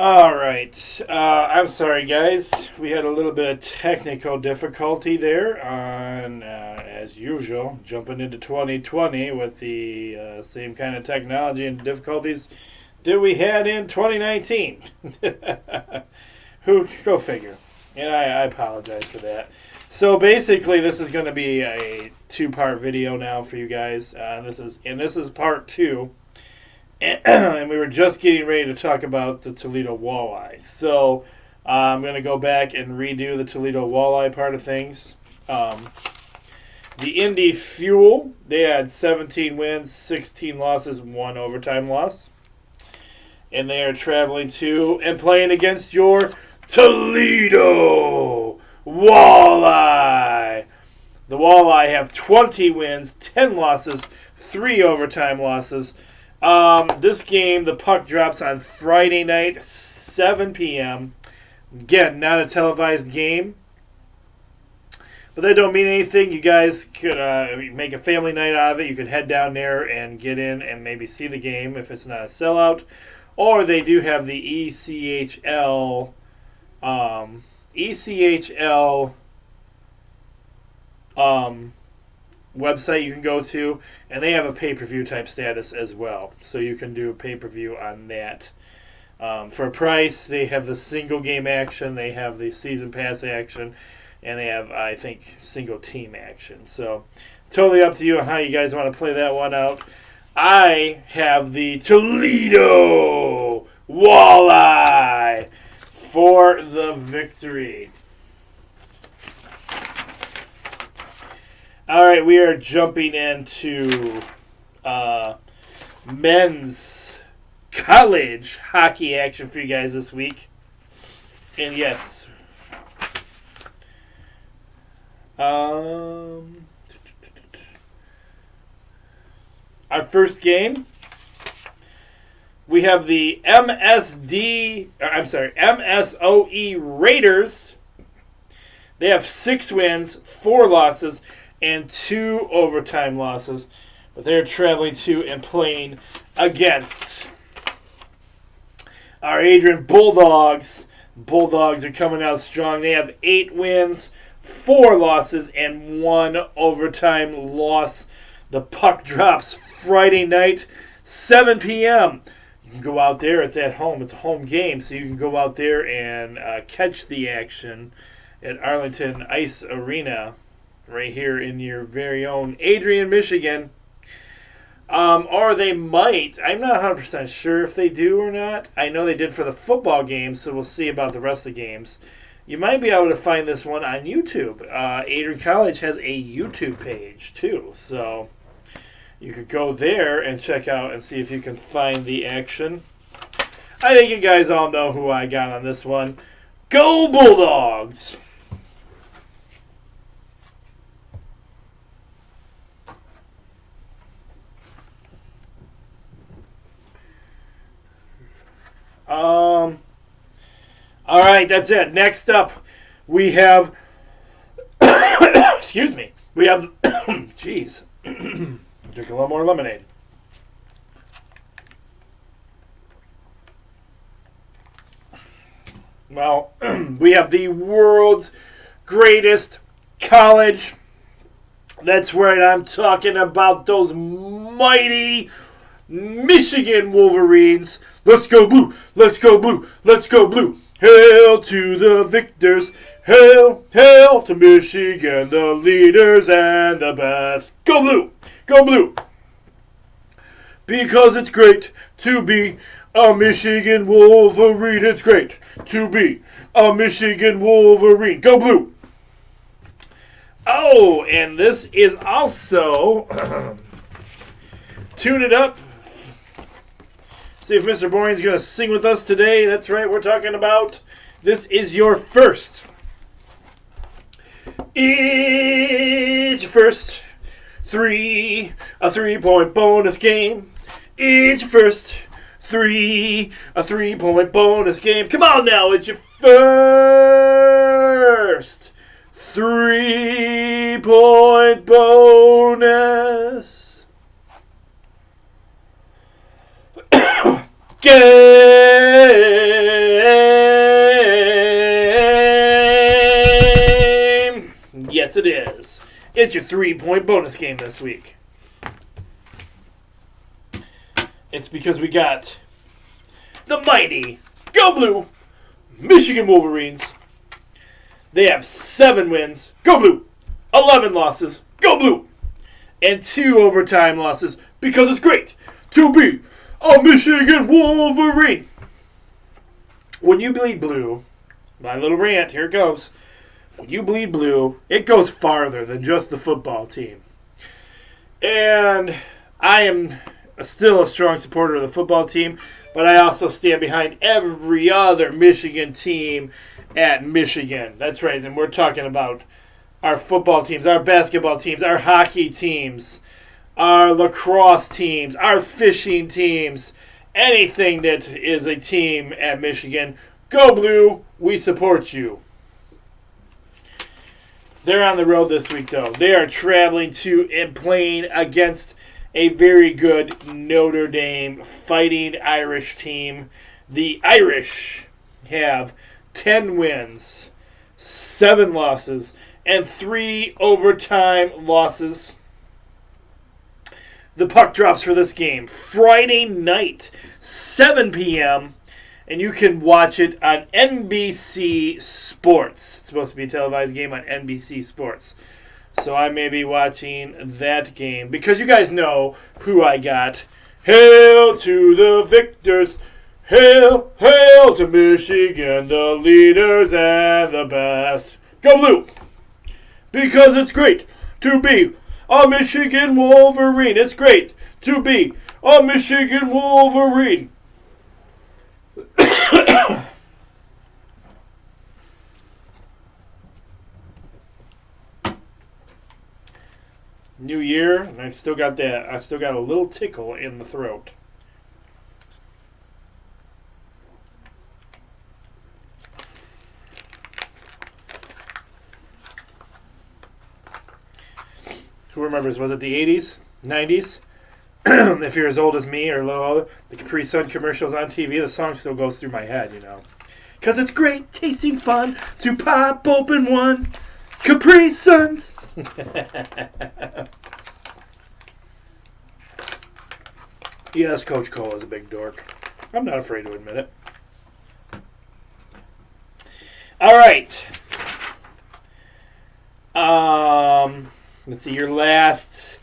All right. I'm sorry, guys. We had a little bit of technical difficulty there on, as usual, jumping into 2020 with the same kind of technology and difficulties that we had in 2019. Who go figure? And I apologize for that. So basically, this is going to be a two-part video now for you guys. This is part two. And we were just getting ready to talk about the Toledo walleye. So I'm going to go back and redo the Toledo walleye part of things. The Indy Fuel, they had 17 wins, 16 losses, 1 overtime loss. And they are traveling to and playing against your Toledo walleye. The walleye have 20 wins, 10 losses, 3 overtime losses. This game, the puck drops on Friday night, 7 p.m. Again, not a televised game. But that don't mean anything. You guys could make a family night out of it. You could head down there and get in and maybe see the game if it's not a sellout. Or they do have the ECHL website you can go to, and they have a pay-per-view type status as well, so you can do a pay-per-view on that for a price. They have the single game action, they have the season pass action, and they have, I think, single team action. So totally up to you on how you guys want to play that one out. I have the Toledo walleye for the victory. All right, we are jumping into men's college hockey action for you guys this week. And yes, our first game, we have the MSOE Raiders. They have 6 wins, 4 losses, and 2 overtime losses. But they're traveling to and playing against our Adrian Bulldogs. Bulldogs are coming out strong. They have 8 wins, 4 losses, and 1 overtime loss. The puck drops Friday night, 7 p.m. You can go out there. It's at home. It's a home game, so you can go out there and catch the action at Arlington Ice Arena right here in your very own Adrian, Michigan. Or they might. I'm not 100% sure if they do or not. I know they did for the football games, so we'll see about the rest of the games. You might be able to find this one on YouTube. Adrian College has a YouTube page, too. So you could go there and check out and see if you can find the action. I think you guys all know who I got on this one. Go Bulldogs! All right, that's it. Next up, we have, excuse me, we have, jeez, drink a little more lemonade. Well, we have the world's greatest college. That's right, I'm talking about those mighty Michigan Wolverines. Let's go blue, let's go blue, let's go blue. Hail to the victors, hail, hail to Michigan, the leaders and the best. Go blue, go blue. Because it's great to be a Michigan Wolverine. It's great to be a Michigan Wolverine. Go blue. Oh, and this is also, tune it up. See if Mr. Boring's going to sing with us today. That's right, we're talking about This Is Your First. Each first a 3-point bonus game. Each first a 3-point bonus game. Come on now, it's your first 3-point bonus. Game. It's your 3-point bonus game this week. It's because we got the mighty Go Blue Michigan Wolverines. They have 7 wins. Go Blue. 11 losses. Go Blue. And 2 overtime losses because it's great to be a Michigan Wolverine. When you bleed blue, my little rant, here it goes. When you bleed blue, it goes farther than just the football team. And I am still a strong supporter of the football team, but I also stand behind every other Michigan team at Michigan. That's right, and we're talking about our football teams, our basketball teams, our hockey teams, our lacrosse teams, our fishing teams, anything that is a team at Michigan. Go Blue, we support you. They're on the road this week, though. They are traveling to and playing against a very good Notre Dame Fighting Irish team. The Irish have 10 wins, 7 losses, and 3 overtime losses. The puck drops for this game Friday night, 7 p.m., and you can watch it on NBC Spolrts. It's supposed to be a televised game on NBC Spolrts. So I may be watching that game because you guys know who I got. Hail to the victors. Hail, hail to Michigan, the leaders and the best. Go Blue! Because it's great to be a Michigan Wolverine. It's great to be a Michigan Wolverine. New year, and I've still got a little tickle in the throat. Who remembers? Was it the 80s? 90s? If you're as old as me or a little older, the Capri Sun commercials on TV, the song still goes through my head, you know. Because it's great, tasting fun to pop open one Capri Suns. Yes, Coach Cole is a big dork. I'm not afraid to admit it. All right. Let's see, your last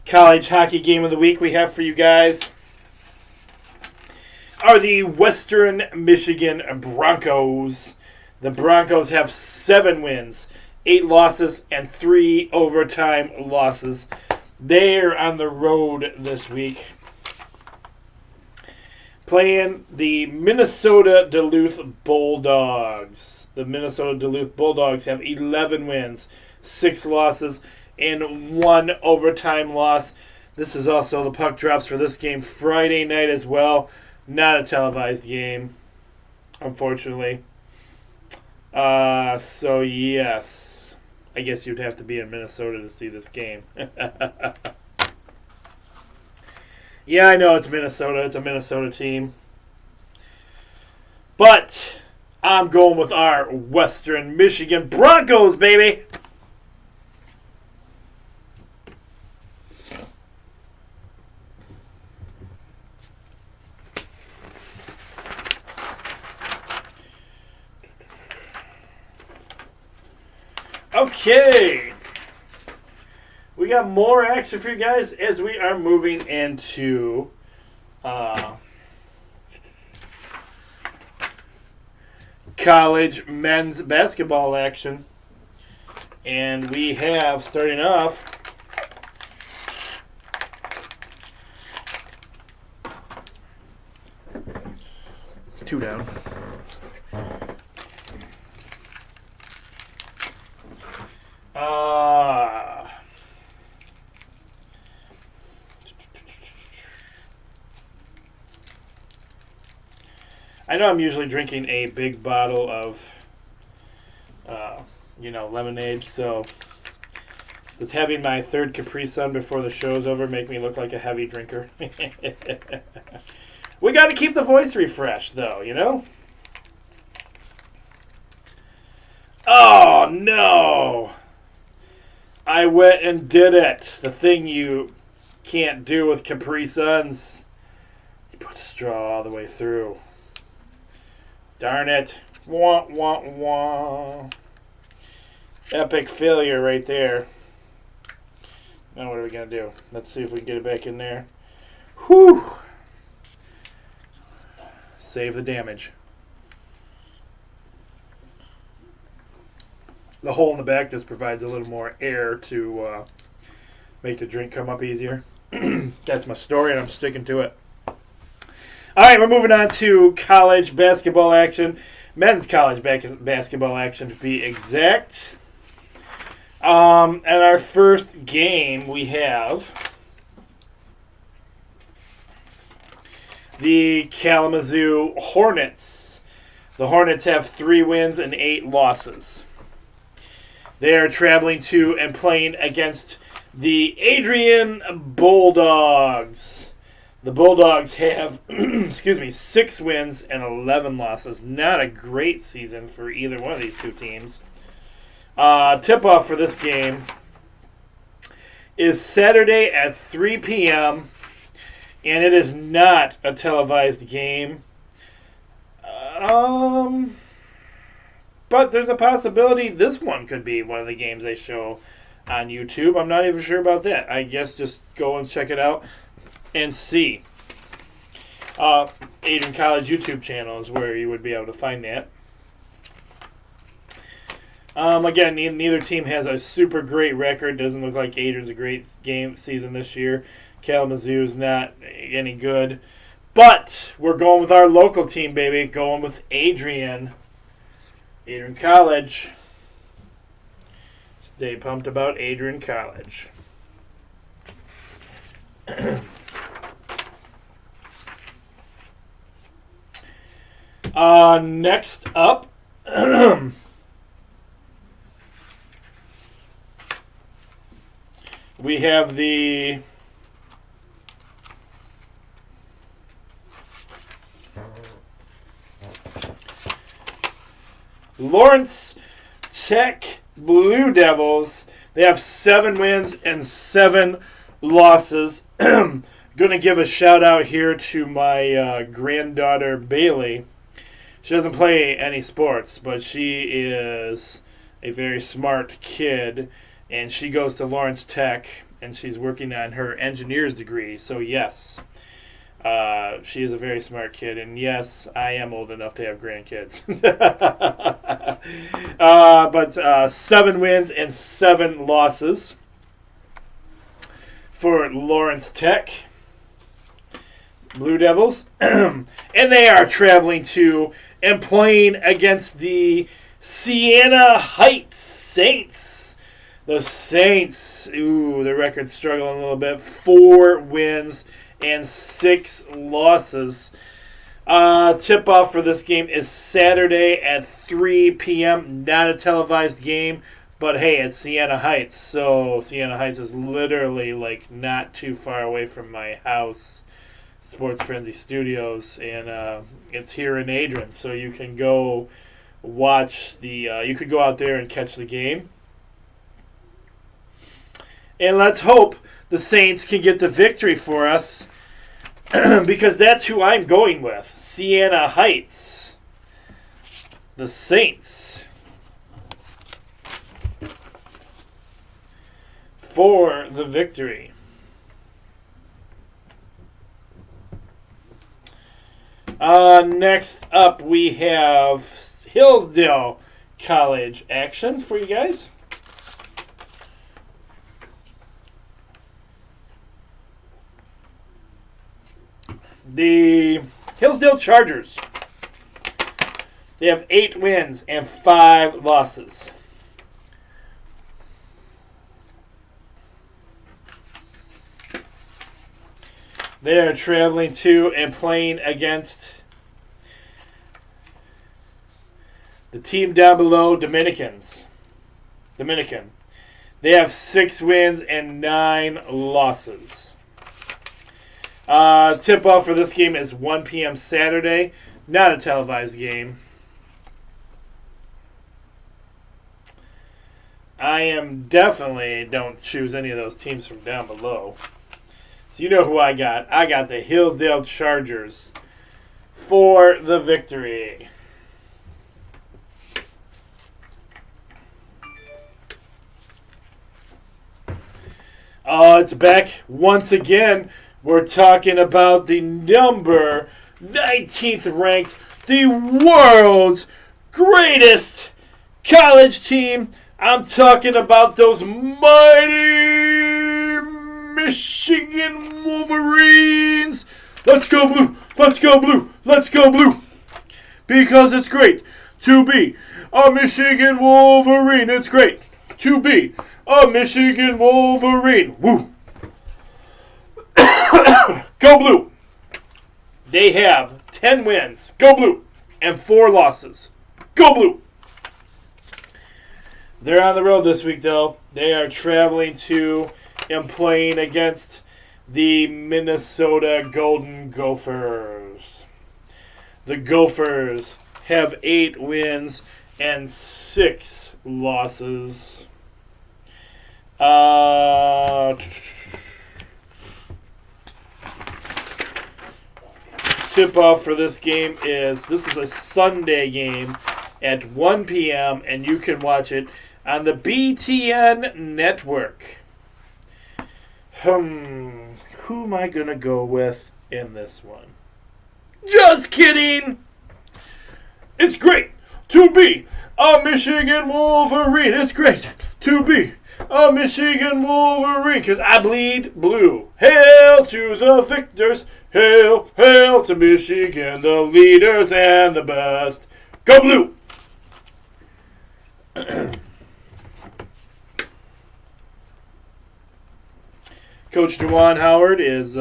college hockey game of the week we have for you guys are the Western Michigan Broncos. The Broncos have 7 wins, 8 losses, and 3 overtime losses. They're on the road this week, playing the Minnesota Duluth Bulldogs. The Minnesota Duluth Bulldogs have 11 wins, 6 losses, and 1 overtime loss. This is also the puck drops for this game Friday night as well. Not a televised game, unfortunately. So yes, I guess you'd have to be in Minnesota to see this game. Yeah, I know it's Minnesota. It's a Minnesota team. But I'm going with our Western Michigan Broncos, baby. Okay. We got more action for you guys as we are moving into college men's basketball action. And we have, starting off, two down. I know I'm usually drinking a big bottle of, lemonade, so does having my third Capri Sun before the show's over make me look like a heavy drinker? We got to keep the voice refreshed, though, you know? Oh, no! I went and did it. The thing you can't do with Capri Suns. You put the straw all the way through. Darn it. Wah, wah, wah. Epic failure right there. Now what are we going to do? Let's see if we can get it back in there. Whew. Save the damage. The hole in the back just provides a little more air to make the drink come up easier. That's my story, and I'm sticking to it. All right, we're moving on to college basketball action. Men's college basketball action, to be exact. And our first game, we have the Kalamazoo Hornets. The Hornets have 3 wins and 8 losses. They are traveling to and playing against the Adrian Bulldogs. The Bulldogs have 6 wins and 11 losses. Not a great season for either one of these two teams. Tip-off for this game is Saturday at 3 p.m., and it is not a televised game. But there's a possibility this one could be one of the games they show on YouTube. I'm not even sure about that. I guess just go and check it out and see. Adrian College YouTube channel is where you would be able to find that. Again, neither team has a super great record. Doesn't look like Adrian's a great season this year. Kalamazoo's not any good. But we're going with our local team, baby. Going with Adrian College. Stay pumped about Adrian College. Next up, we have the Lawrence Tech Blue Devils. They have 7 wins and 7 losses. Going to give a shout out here to my granddaughter Bailey. She doesn't play any sports, but she is a very smart kid, and she goes to Lawrence Tech, and she's working on her engineer's degree. So yes, she is a very smart kid, and yes, I am old enough to have grandkids. But 7 wins and 7 losses for Lawrence Tech Blue Devils. And they are traveling to and playing against the Siena Heights Saints. The Saints, their record's struggling a little bit. 4 wins and 6 losses. Tip-off for this game is Saturday at 3 p.m. Not a televised game, but hey, it's Siena Heights. So Siena Heights is literally like not too far away from my house, Sports Frenzy Studios, and it's here in Adrian. So you can go watch you could go out there and catch the game. And let's hope the Saints can get the victory for us, because that's who I'm going with. Siena Heights. The Saints. For the victory. Next up, we have Hillsdale College action for you guys. The Hillsdale Chargers. They have 8 wins and 5 losses. They are traveling to and playing against the team down below, Dominican. They have 6 wins and 9 losses. Tip-off for this game is 1 p.m. Saturday. Not a televised game. I am definitely don't choose any of those teams from down below. So you know who I got. I got the Hillsdale Chargers for the victory. It's back once again. We're talking about the number 19th ranked, the world's greatest college team. I'm talking about those mighty Michigan Wolverines. Let's go blue. Let's go blue. Let's go blue. Because it's great to be a Michigan Wolverine. It's great to be a Michigan Wolverine. Woo. Go blue. They have 10 wins. Go blue. And 4 losses. Go blue. They're on the road this week, though. They are traveling to and playing against the Minnesota Golden Gophers. The Gophers have 8 wins and 6 losses. Tip-off for this game is a Sunday game at 1 p.m. and you can watch it on the BTN network. Who am I going to go with in this one? Just kidding! It's great to be a Michigan Wolverine. It's great to be a Michigan Wolverine because I bleed blue. Hail to the victors. Hail, hail to Michigan, the leaders and the best. Go blue! Coach Juwan Howard is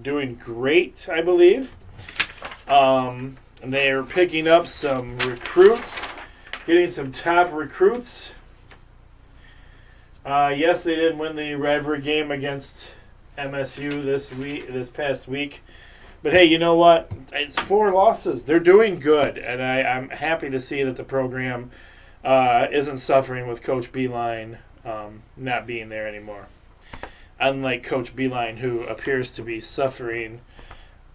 doing great, I believe. And they are picking up some recruits, getting some top recruits. Yes, they didn't win the rivalry game against MSU this past week. But hey, you know what? It's 4 losses. They're doing good, and I'm happy to see that the program isn't suffering with Coach Beeline not being there anymore. Unlike Coach Beeline, who appears to be suffering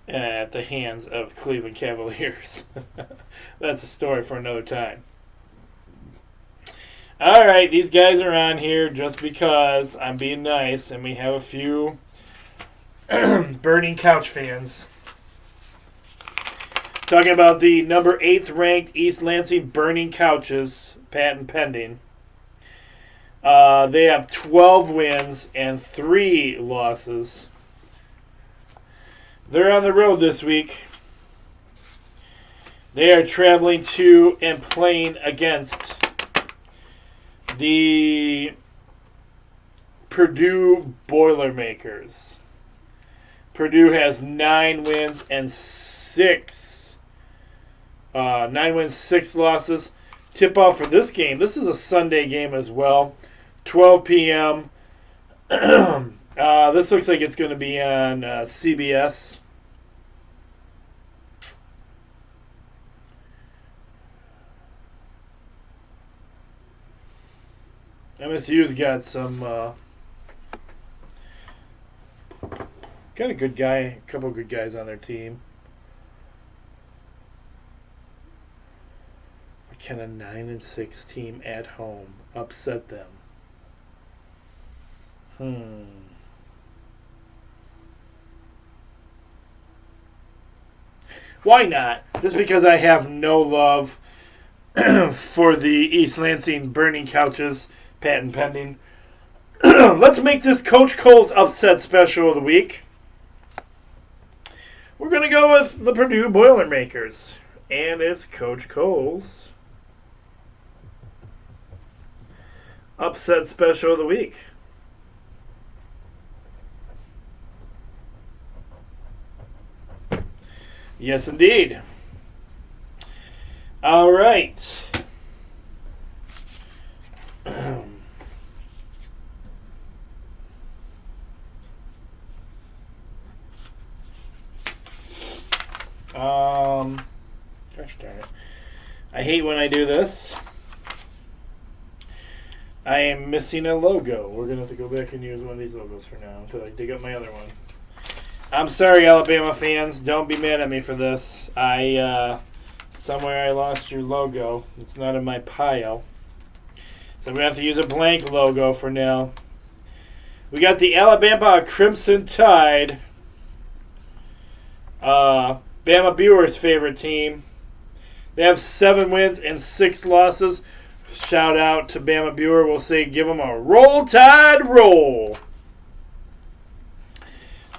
at the hands of Cleveland Cavaliers. That's a story for another time. All right, these guys are on here just because I'm being nice, and we have a few Burning Couch fans. Talking about the number 8th ranked East Lansing Burning Couches, patent pending. They have 12 wins and 3 losses. They're on the road this week. They are traveling to and playing against the Purdue Boilermakers. Purdue has 9 wins and 6 losses. Tip-off for this game. This is a Sunday game as well. 12 p.m. This looks like it's going to be on CBS. MSU's got some got a couple good guys on their team. Can a 9-6 team at home upset them? Why not? Just because I have no love for the East Lansing Burning Couches, patent pending. Let's make this Coach Cole's upset special of the week. We're going to go with the Purdue Boilermakers. And it's Coach Cole's upset special of the week. Yes, indeed. All right. Gosh darn it. I hate when I do this. I am missing a logo. We're going to have to go back and use one of these logos for now until I dig up my other one. I'm sorry, Alabama fans. Don't be mad at me for this. Somewhere I lost your logo. It's not in my pile. So I'm going to have to use a blank logo for now. We got the Alabama Crimson Tide. Bama Buer's favorite team. They have 7 wins and 6 losses. Shout out to Bama Buer. We'll say give them a roll, Tide, roll.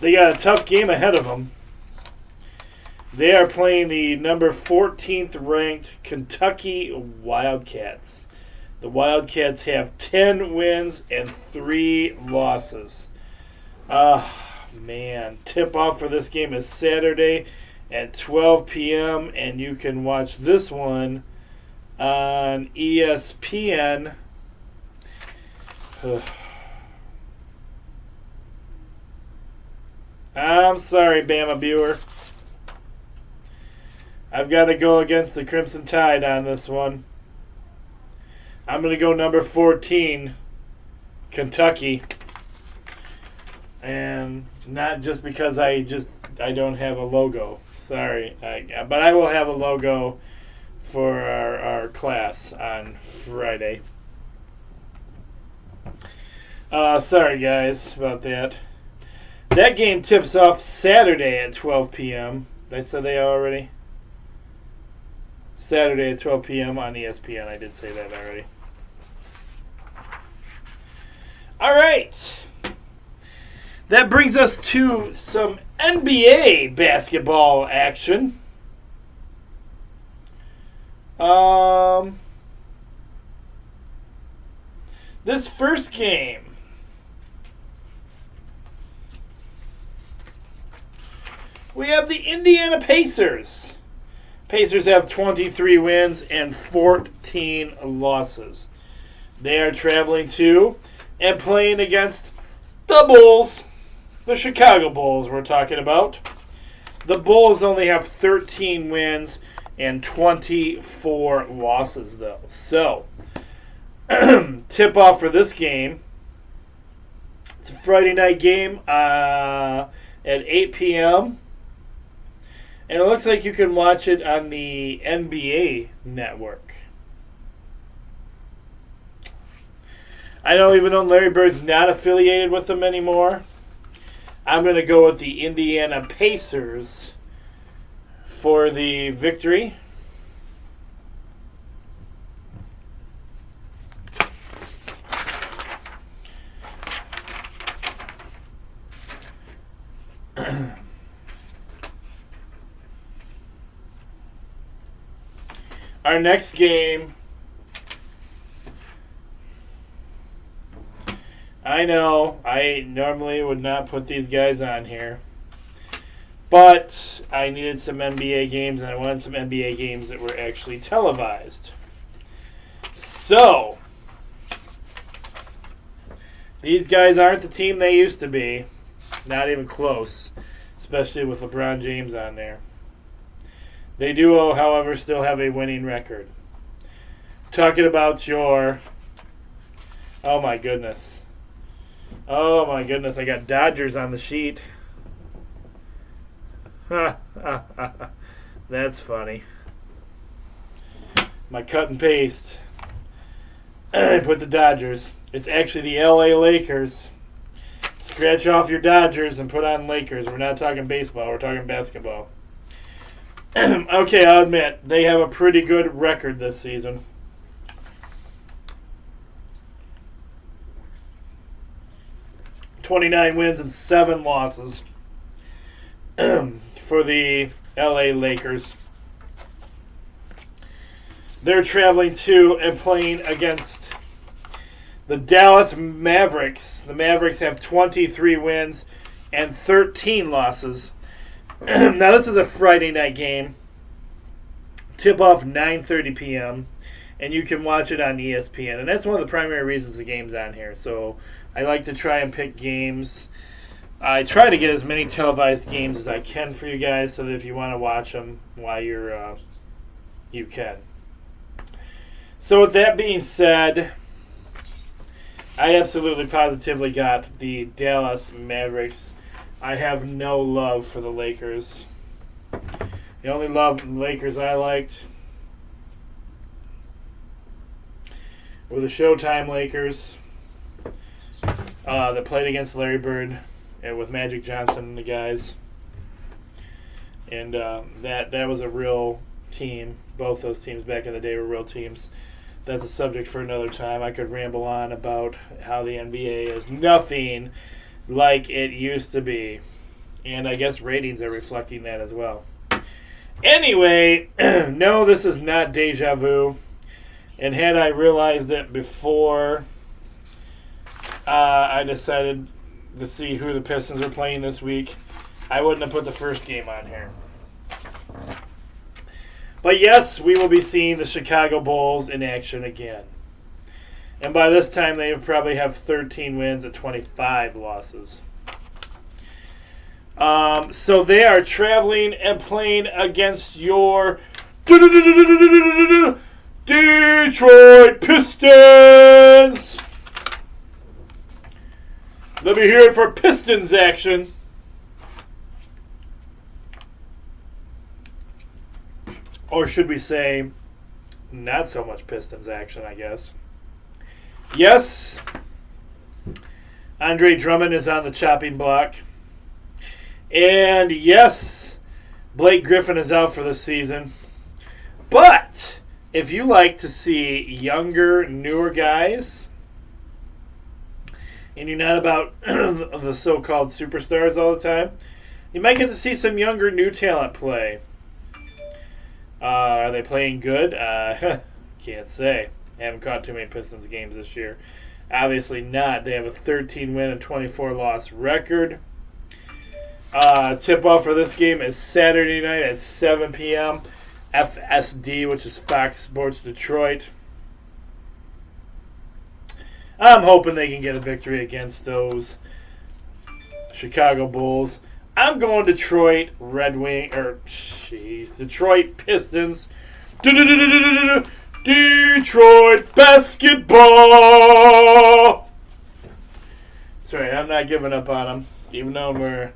They got a tough game ahead of them. They are playing the number 14th ranked Kentucky Wildcats. The Wildcats have 10 wins and 3 losses. Man. Tip-off for this game is Saturday at 12 p.m. And you can watch this one on ESPN. I'm sorry, Bama Buer. I've got to go against the Crimson Tide on this one. I'm going to go number 14, Kentucky. And not just because I don't have a logo. Sorry. But I will have a logo for our class on Friday. Sorry, guys, about that. That game tips off Saturday at 12 p.m. Did I say that already? Saturday at 12 p.m. on ESPN. I did say that already. All right. That brings us to some NBA basketball action. This first game. We have the Indiana Pacers. Pacers have 23 wins and 14 losses. They are traveling to and playing against the Bulls, the Chicago Bulls we're talking about. The Bulls only have 13 wins and 24 losses, though. So, tip-off for this game. It's a Friday night game at 8 p.m., and it looks like you can watch it on the NBA network. I don't even know Larry Bird's not affiliated with them anymore. I'm going to go with the Indiana Pacers for the victory. Our next game, I know I normally would not put these guys on here, but I needed some NBA games, and I wanted some NBA games that were actually televised. So, these guys aren't the team they used to be, not even close, especially with LeBron James on there. They do, however, still have a winning record. Talking about your... Oh, my goodness. Oh, my goodness. I got Dodgers on the sheet. That's funny. My cut and paste. I put the Dodgers. It's actually the LA Lakers. Scratch off your Dodgers and put on Lakers. We're not talking baseball. We're talking basketball. Okay, I'll admit, they have a pretty good record this season. $29 wins and 7 losses for the LA Lakers. They're traveling to and playing against the Dallas Mavericks. The Mavericks have 23 wins and 13 losses. Now, this is a Friday night game. Tip-off 9:30 p.m., and you can watch it on ESPN. And that's one of the primary reasons the game's on here. So I like to try and pick games. I try to get as many televised games as I can for you guys so that if you want to watch them while you can. So with that being said, I absolutely positively got the Dallas Mavericks. I have no love for the Lakers. The only Lakers I liked were the Showtime Lakers that played against Larry Bird and with Magic Johnson and the guys. And that was a real team. Both those teams back in the day were real teams. That's a subject for another time. I could ramble on about how the NBA is nothing like it used to be. And I guess ratings are reflecting that as well. Anyway, no, this is not deja vu. And had I realized it before I decided to see who the Pistons were playing this week, I wouldn't have put the first game on here. But yes, we will be seeing the Chicago Bulls in action again. And by this time, they probably have 13 wins and 25 losses. So they are traveling and playing against your Detroit Pistons. Let me hear it for Pistons action. Or should we say, not so much Pistons action, I guess. Yes, Andre Drummond is on the chopping block. And yes, Blake Griffin is out for the season. But if you like to see younger, newer guys, and you're not about the so-called superstars all the time, you might get to see some younger, new talent play. Are they playing good? Can't say. I haven't caught too many Pistons games this year. Obviously not. They have a 13-win and 24-loss record. Tip-off for this game is Saturday night at 7 p.m. FSD, which is Fox Sports Detroit. I'm hoping they can get a victory against those Chicago Bulls. I'm going Detroit Detroit Pistons. Detroit basketball. Sorry, I'm not giving up on them, even though we're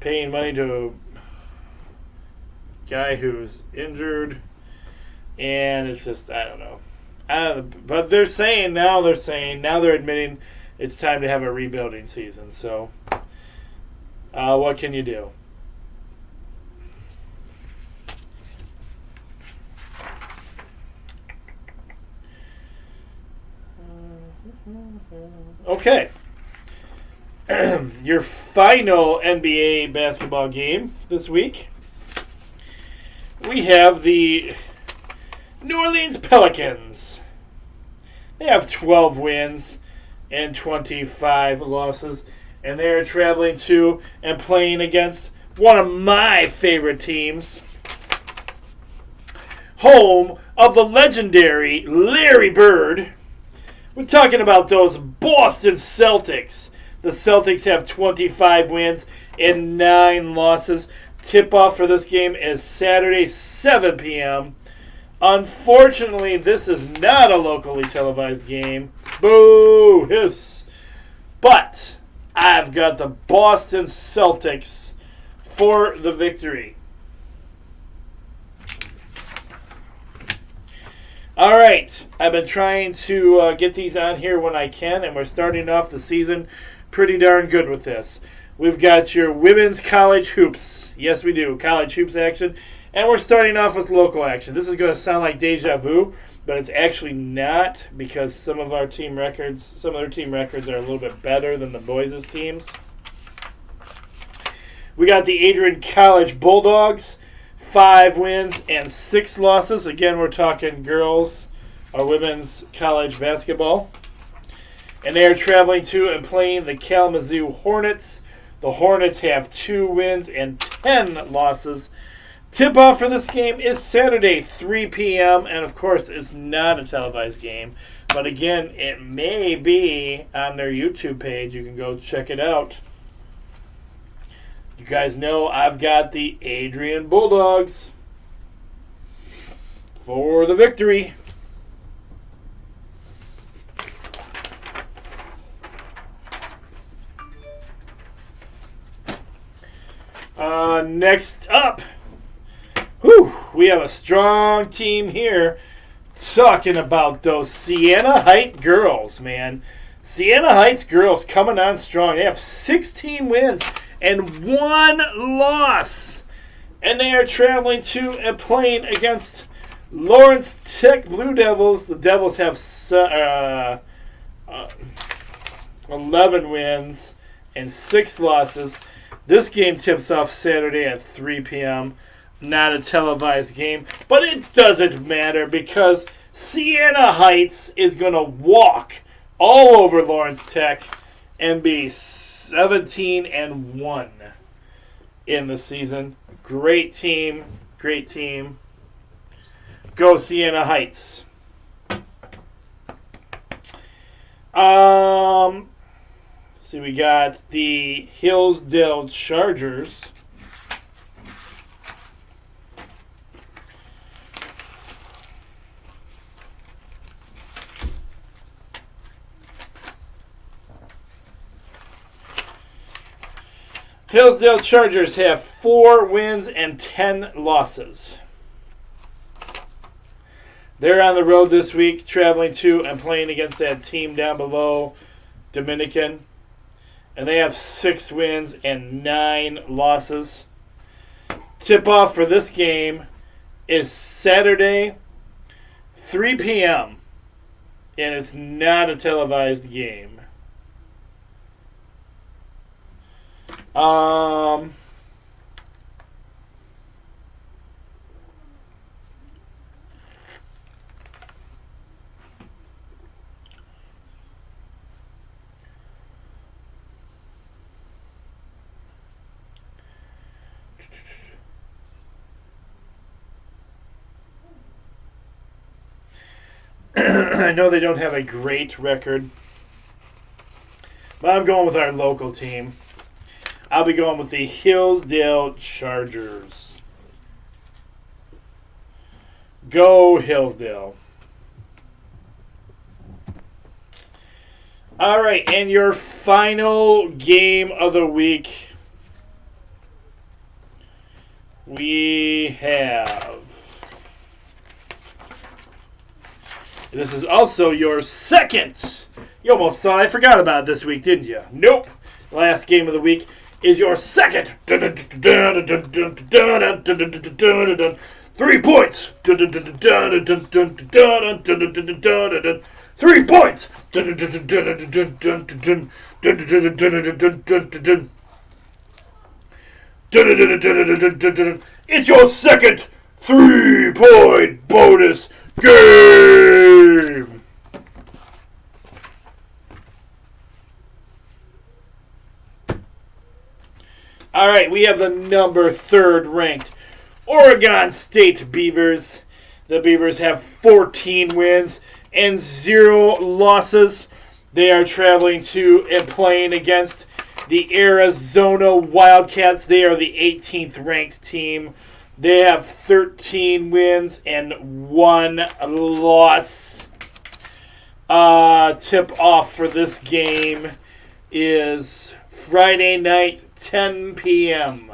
paying money to a guy who's injured, and it's just, I don't know. But they're admitting it's time to have a rebuilding season. So, what can you do? Okay. Your final NBA basketball game this week. We have the New Orleans Pelicans. They have 12 wins and 25 losses. And they are traveling to and playing against one of my favorite teams. Home of the legendary Larry Bird. We're talking about those Boston Celtics. The Celtics have 25 wins and 9 losses. Tip-off for this game is Saturday, 7 p.m. Unfortunately, this is not a locally televised game. Boo! Hiss! But I've got the Boston Celtics for the victory. All right, I've been trying to get these on here when I can, and we're starting off the season pretty darn good with this. We've got your women's college hoops. Yes, we do. College hoops action. And we're starting off with local action. This is going to sound like deja vu, but it's actually not, because some of their team records are a little bit better than the boys' teams. We got the Adrian College Bulldogs, 5 wins and 6 losses. Again, we're talking girls or women's college basketball. And they are traveling to and playing the Kalamazoo Hornets. The Hornets have 2 wins and 10 losses. Tip-off for this game is Saturday, 3 p.m. And, of course, it's not a televised game. But, again, it may be on their YouTube page. You can go check it out. You guys know I've got the Adrian Bulldogs for the victory. Next up, we have a strong team here talking about those Siena Heights girls, man. Siena Heights girls coming on strong. They have 16 wins and 1 loss. And they are traveling to and playing against Lawrence Tech Blue Devils. The Devils have 11 wins and 6 losses. This game tips off Saturday at 3 p.m. Not a televised game, but it doesn't matter because Siena Heights is going to walk all over Lawrence Tech and be 17-1 in the season. Great team. Great team. Go Siena Heights. See, we got the Hillsdale Chargers. Hillsdale Chargers have 4 wins and 10 losses. They're on the road this week, traveling to and playing against that team down below, Dominican. And they have 6 wins and 9 losses. Tip-off for this game is Saturday, 3 p.m. And it's not a televised game. I know they don't have a great record, but I'm going with our local team. I'll be going with the Hillsdale Chargers. Go Hillsdale. All right, and your final game of the week, we have... This is also your second. You almost thought I forgot about it this week, didn't you? Nope. Last game of the week is your second 3 points. 3 points. It's your second 3-point bonus game. All right, we have the number 3rd ranked Oregon State Beavers. The Beavers have 14 wins and 0 losses. They are traveling to and playing against the Arizona Wildcats. They are the 18th ranked team. They have 13 wins and 1 loss. Tip off for this game is Friday night, 10 p.m.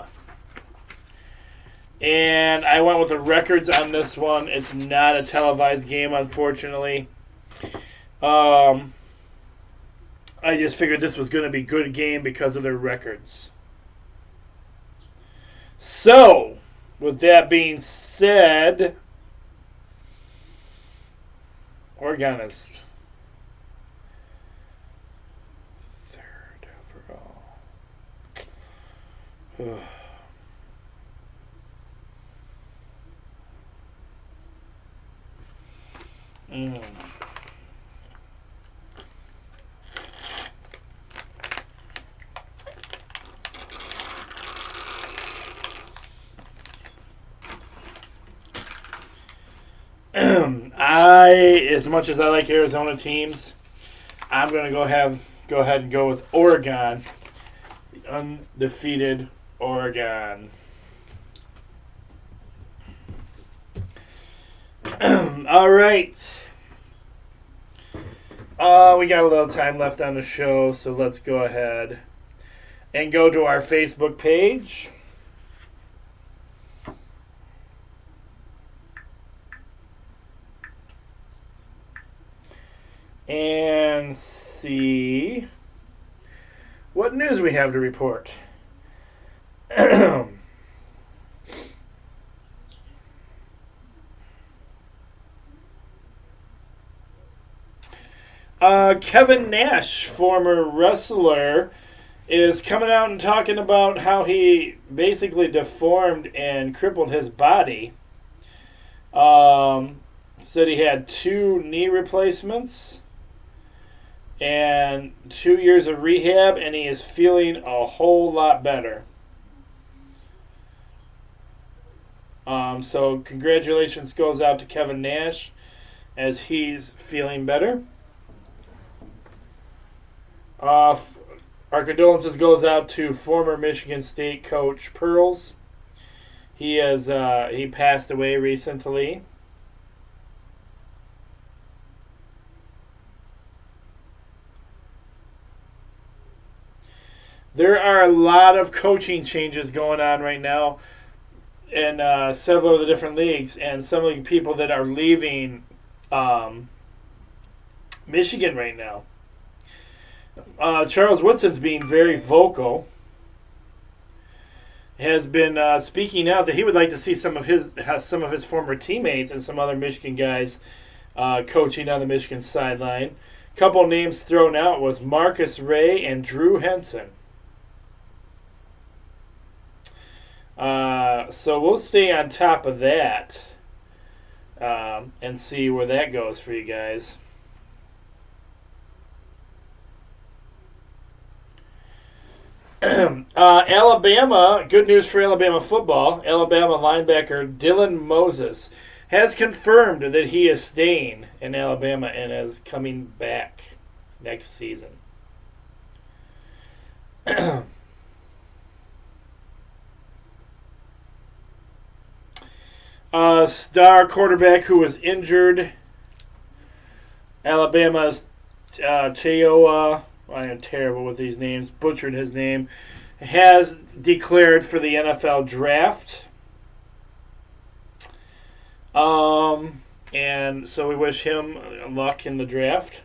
And I went with the records on this one. It's not a televised game, unfortunately. I just figured this was going to be a good game because of their records. So, with that being said, Oregon is 3rd overall. As much as I like Arizona teams, I'm going to go ahead and go with Oregon, the undefeated Oregon. All right. We got a little time left on the show, so let's go ahead and go to our Facebook page. and see what news we have to report. Kevin Nash, former wrestler, is coming out and talking about how he basically deformed and crippled his body. Said he had 2 knee replacements and 2 years of rehab, and he is feeling a whole lot better. So congratulations goes out to Kevin Nash as he's feeling better. Our condolences goes out to former Michigan State coach Pearls. He passed away recently. There are a lot of coaching changes going on right now in several of the different leagues, and some of the people that are leaving Michigan right now. Charles Woodson's being very vocal. Has been speaking out that he would like to see some of his former teammates and some other Michigan guys coaching on the Michigan sideline. A couple names thrown out was Marcus Ray and Drew Henson. So we'll stay on top of that and see where that goes for you guys. Alabama, good news for Alabama football. Alabama linebacker Dylan Moses has confirmed that he is staying in Alabama and is coming back next season. Star quarterback who was injured, Alabama's Teoa, I am terrible with these names, butchered his name, has declared for the NFL draft. And so we wish him luck in the draft.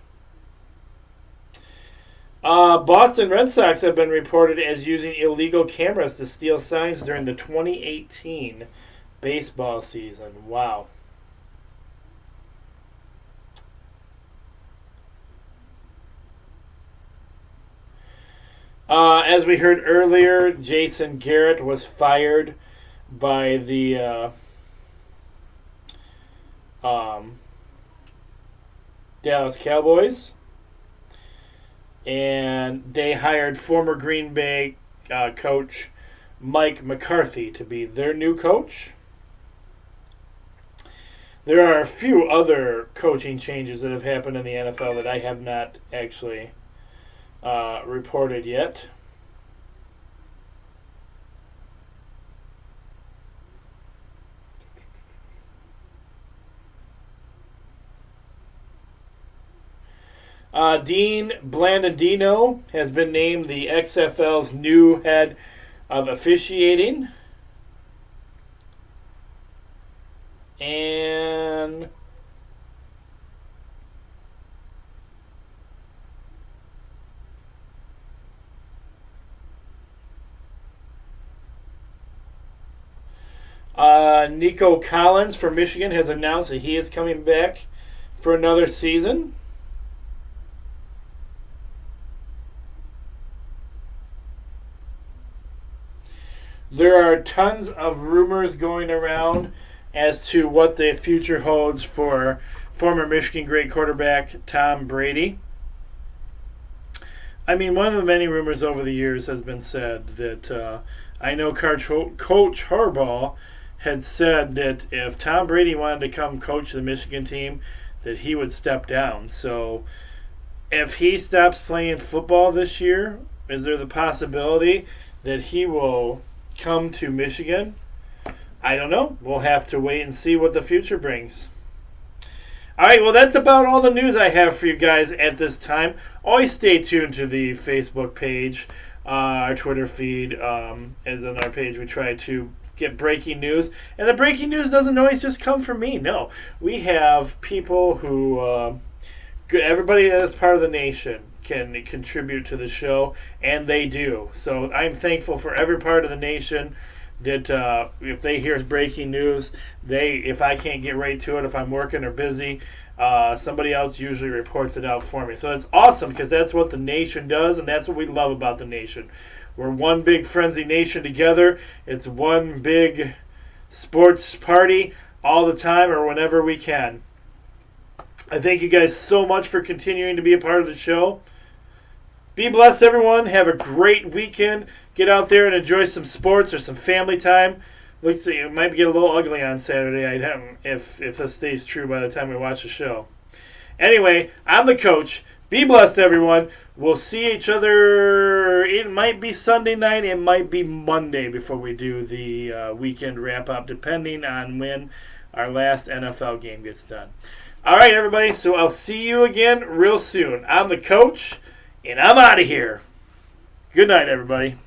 Boston Red Sox have been reported as using illegal cameras to steal signs during the 2018 baseball season. Wow. As we heard earlier, Jason Garrett was fired by the Dallas Cowboys, and they hired former Green Bay coach Mike McCarthy to be their new coach. There are a few other coaching changes that have happened in the NFL that I have not actually reported yet. Dean Blandino has been named the XFL's new head of officiating. And Nico Collins from Michigan has announced that he is coming back for another season. There are tons of rumors going around as to what the future holds for former Michigan great quarterback Tom Brady. I mean, one of the many rumors over the years has been said that I know Coach Harbaugh had said that if Tom Brady wanted to come coach the Michigan team, that he would step down. So if he stops playing football this year, is there the possibility that he will come to Michigan? I don't know. We'll have to wait and see what the future brings. All right, well, that's about all the news I have for you guys at this time. Always stay tuned to the Facebook page, our Twitter feed. As on our page, we try to get breaking news. And the breaking news doesn't always just come from me. No, we have people who everybody that's part of the nation can contribute to the show, and they do. So I'm thankful for every part of the nation that if they hear breaking news, if I can't get right to it, if I'm working or busy, somebody else usually reports it out for me. So it's awesome because that's what the nation does, and that's what we love about the nation. We're one big frenzy nation together. It's one big sports party all the time or whenever we can. I thank you guys so much for continuing to be a part of the show. Be blessed, everyone. Have a great weekend. Get out there and enjoy some sports or some family time. Looks like it might get a little ugly on Saturday if this stays true by the time we watch the show. Anyway, I'm the coach. Be blessed, everyone. We'll see each other. It might be Sunday night. It might be Monday before we do the weekend wrap-up, depending on when our last NFL game gets done. All right, everybody. So I'll see you again real soon. I'm the coach, and I'm out of here. Good night, everybody.